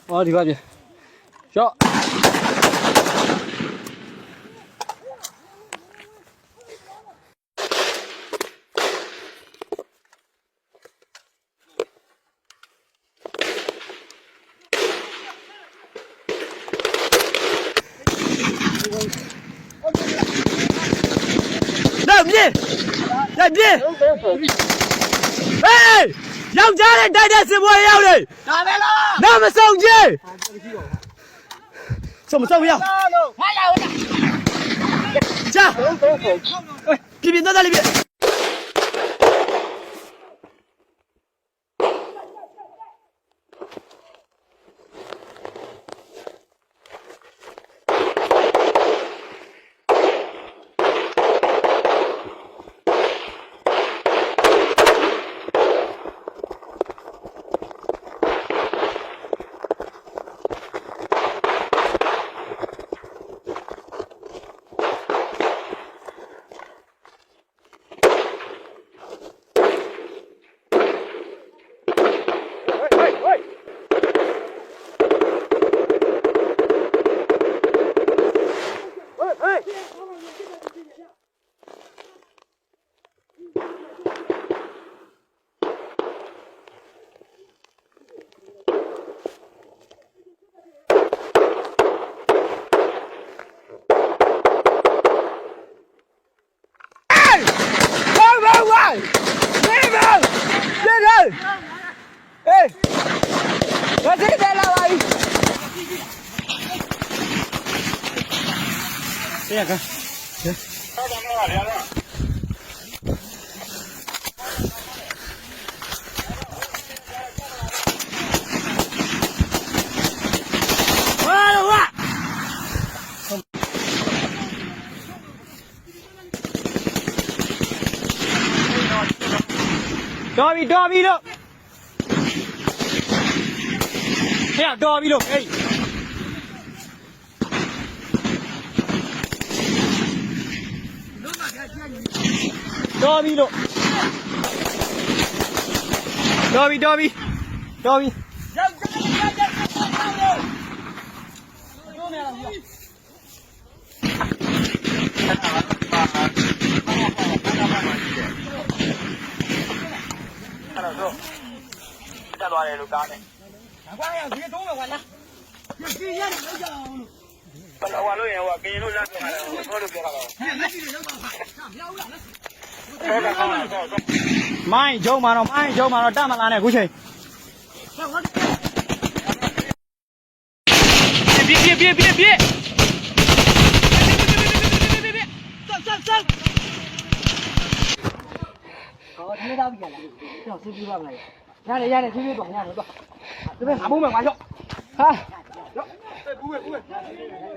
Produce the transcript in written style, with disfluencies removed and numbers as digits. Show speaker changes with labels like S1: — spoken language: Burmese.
S1: 哦，这个边，小。来别，来别！哎，要家的带点什么要的？
S2: 打来了，
S1: 那么送去？怎么不要？下，哎，这边在里边。我这边来了，这样看，行。တော်ပြီလို့ဟဲ့တော်ပြီလို့ဟေးတော်ပြီလို့တော်ပြီရောက်တော့နေရပြီတက်သွားတယ်လို့ကားနဲ့။ကွာရဒီတုံးပဲကွာလား။ဒီရတယ်လောက်ကြအောင်လို့။ဘယ်လိုလို့ရင်ဟိုကင်းလို့လက်ပြန်တယ်ဟိုလို့ပြောတာပါ။ဟဲ့လက်ကြည့်လို့ရောက်ပါ။မြောက်လားလက်။မိုင်းဂျုံမှာတော့တတ်မလားနဲ့ခုချိန်။ပြေ။好，听到不了，要吃猪肉了。ရတယ်ဖြည်းဖြည်းတော့ရတယ်တော့။ဒီမဲ့ငါဘုံမဲ့ငါရောက်။ဟာ။ရောက်။不会。